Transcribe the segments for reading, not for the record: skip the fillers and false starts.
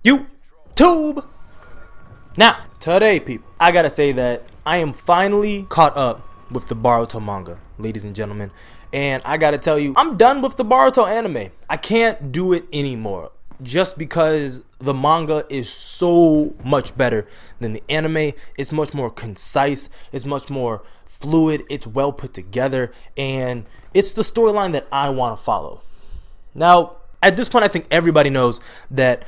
YouTube. Now, today, people, I gotta say that I am finally caught up with the Boruto manga, ladies and gentlemen. And I gotta tell you, I'm done with the Boruto anime. I can't do it anymore. Just because the manga is so much better than the anime. It's much more concise. It's much more fluid. It's well put together. And it's the storyline that I want to follow. Now, at this point, I think everybody knows that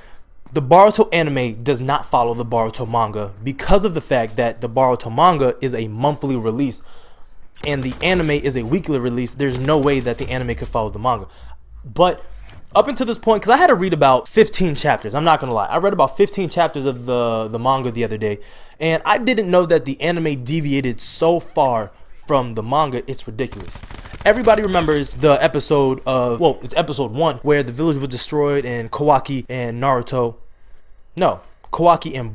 the Boruto anime does not follow the Boruto manga because of the fact that the Boruto manga is a monthly release and the anime is a weekly release. There's no way that the anime could follow the manga. But up until this point, because I had to read about 15 chapters, I'm not going to lie. I read about 15 chapters of the manga the other day, and I didn't know that the anime deviated so far from the manga. It's ridiculous. Everybody remembers the episode of, well, it's episode 1, where the village was destroyed and Kawaki and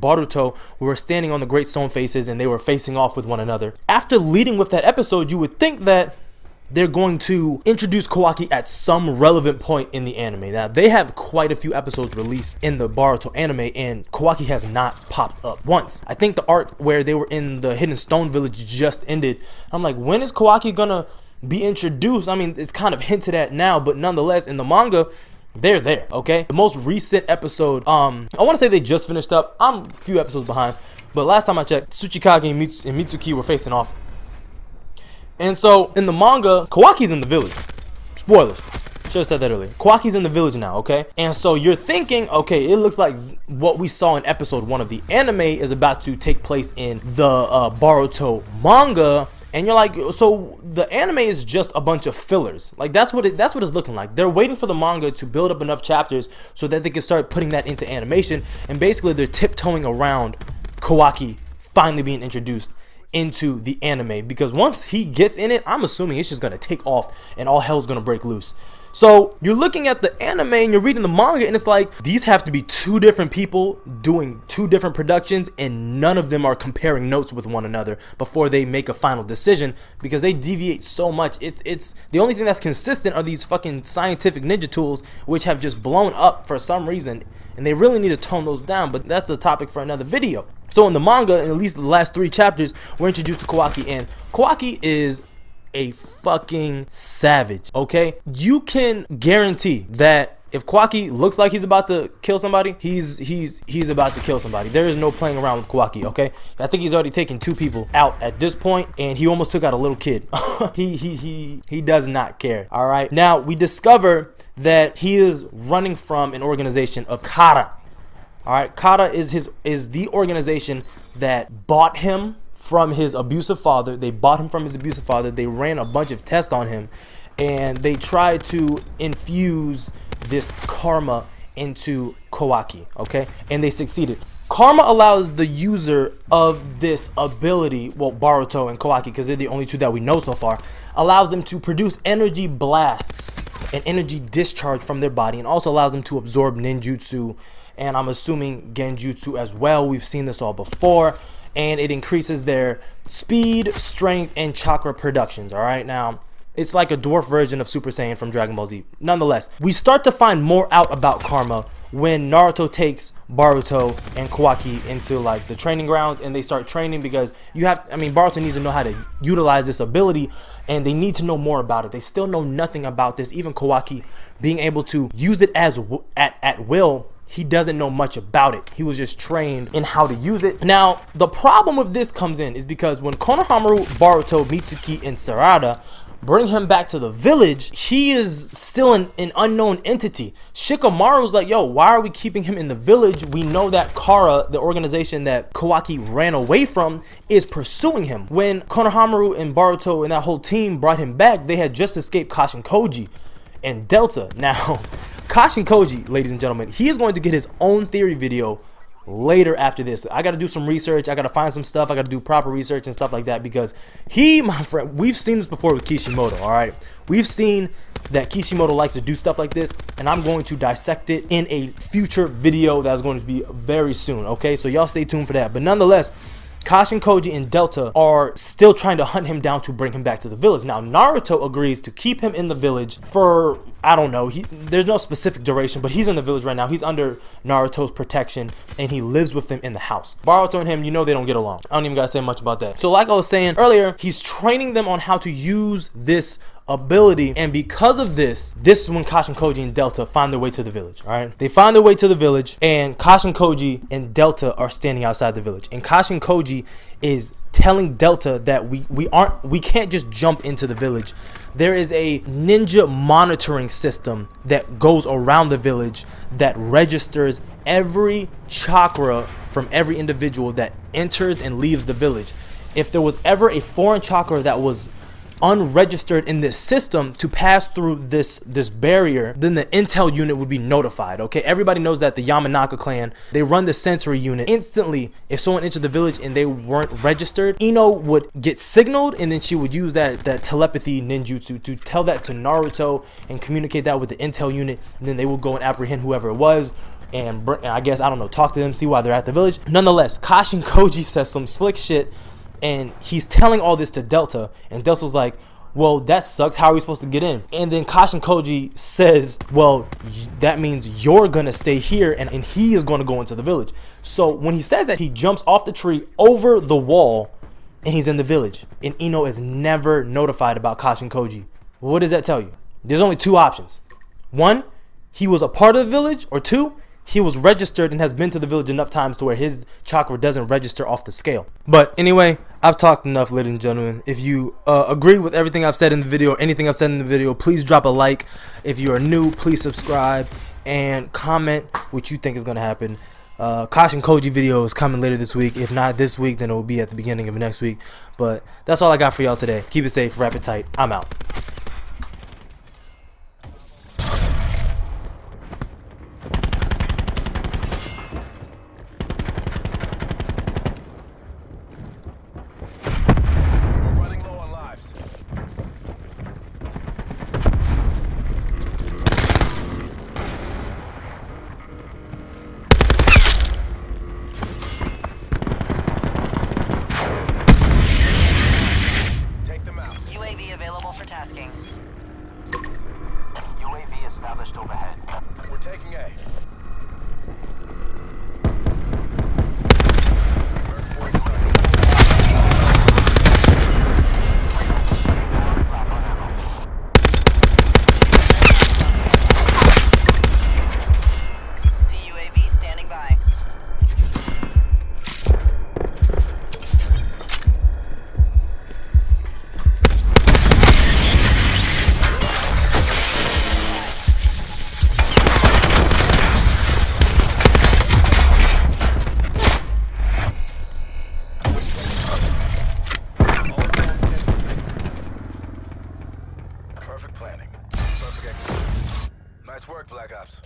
Boruto were standing on the Great Stone Faces and they were facing off with one another. After leading with that episode, you would think that they're going to introduce Kawaki at some relevant point in the anime. Now, they have quite a few episodes released in the Boruto anime, and Kawaki has not popped up once. I think the arc where they were in the Hidden Stone Village just ended. I'm like, when is Kawaki gonna be introduced? I mean, it's kind of hinted at now, but nonetheless, in the manga, they're there, okay? The most recent episode, I want to say they just finished up. I'm a few episodes behind, but last time I checked, Tsuchikage and Mitsuki were facing off. And so, in the manga, Kawaki's in the village. Spoilers. Should have said that earlier. Kawaki's in the village now, okay? And so, you're thinking, okay, it looks like what we saw in episode 1 of the anime is about to take place in the Boruto manga. And you're like, so the anime is just a bunch of fillers. Like, that's what it's looking like. They're waiting for the manga to build up enough chapters so that they can start putting that into animation. And basically, they're tiptoeing around Kawaki finally being introduced into the anime, because once he gets in it, I'm assuming it's just gonna take off and all hell's gonna break loose. So you're looking at the anime and you're reading the manga, and it's like these have to be two different people doing two different productions, and none of them are comparing notes with one another before they make a final decision, because they deviate so much. It's the only thing that's consistent are these fucking scientific ninja tools, which have just blown up for some reason, and they really need to tone those down, but that's a topic for another video. So in the manga, in at least the last 3 chapters, we're introduced to Kawaki, and Kawaki is a fucking savage, okay? You can guarantee that if Kawaki looks like he's about to kill somebody, he's about to kill somebody. There is no playing around with Kawaki, okay? I think he's already taken 2 people out at this point, and he almost took out a little kid. He does not care. All right, now we discover that he is running from an organization of Kara. All right, Kara is the organization that bought him from his abusive father. They bought him from his abusive father. They ran a bunch of tests on him, and they tried to infuse this karma into Kawaki, okay? And they succeeded. Karma allows the user of this ability, well, Boruto and Kawaki, because they're the only 2 that we know so far, allows them to produce energy blasts and energy discharge from their body, and also allows them to absorb ninjutsu, and I'm assuming genjutsu as well. We've seen this all before. And it increases their speed, strength, and chakra productions. All right, now it's like a dwarf version of Super Saiyan from Dragon Ball Z. Nonetheless, we start to find more out about karma when Naruto takes Boruto and Kawaki into like the training grounds, and they start training, because Boruto needs to know how to utilize this ability, and they need to know more about it. They still know nothing about this. Even Kawaki being able to use it as at will, he doesn't know much about it. He was just trained in how to use it. Now, the problem with this comes in is because when Konohamaru, Boruto, Mitsuki, and Sarada bring him back to the village, he is still an unknown entity. Shikamaru's like, yo, why are we keeping him in the village? We know that Kara, the organization that Kawaki ran away from, is pursuing him. When Konohamaru and Boruto and that whole team brought him back, they had just escaped Kashin Koji and Delta. Now, Kashin Koji, ladies and gentlemen, he is going to get his own theory video later after this. I got to do some research. I got to find some stuff. I got to do proper research and stuff like that, because my friend, we've seen this before with Kishimoto, all right? We've seen that Kishimoto likes to do stuff like this, and I'm going to dissect it in a future video that's going to be very soon, okay? So y'all stay tuned for that. But nonetheless, Kashin Koji and Delta are still trying to hunt him down to bring him back to the village. Now Naruto agrees to keep him in the village for, I don't know, there's no specific duration, but he's in the village right now. He's under Naruto's protection and he lives with them in the house. Boruto and him, you know, they don't get along. I don't even gotta say much about that. So like I was saying earlier, he's training them on how to use this ability, and because of this is when Kashin Koji and Delta find their way to the village. All right, they find their way to the village, and Kashin Koji and Delta are standing outside the village, and Kashin Koji is telling Delta that we can't just jump into the village. There is a ninja monitoring system that goes around the village that registers every chakra from every individual that enters and leaves the village. If there was ever a foreign chakra that was unregistered in this system to pass through this barrier, then the intel unit would be notified. Okay, everybody knows that the Yamanaka clan, they run the sensory unit. Instantly, if someone entered the village and they weren't registered, Ino would get signaled, and then she would use that telepathy ninjutsu to tell that to Naruto and communicate that with the intel unit, and then they will go and apprehend whoever it was, and I guess, I don't know, talk to them, see why they're at the village. Nonetheless, Kashin Koji says some slick shit, and he's telling all this to Delta, and Delta's like, well, that sucks, how are we supposed to get in? And then Kashin Koji says, well, that means you're gonna stay here, and he is gonna go into the village. So when he says that, he jumps off the tree over the wall, and he's in the village, and Ino is never notified about Kashin Koji. What does that tell you? There's only two options. One, he was a part of the village, or two, he was registered and has been to the village enough times to where his chakra doesn't register off the scale. But anyway, I've talked enough, ladies and gentlemen. If you agree with everything I've said in the video or anything I've said in the video, please drop a like. If you are new, please subscribe and comment what you think is going to happen. Kashin Koji video is coming later this week. If not this week, then it will be at the beginning of next week. But that's all I got for y'all today. Keep it safe, wrap it tight. I'm out. UAV established overhead. We're taking A. CUAV standing by. Perfect planning. Perfect execution. Nice work, Black Ops.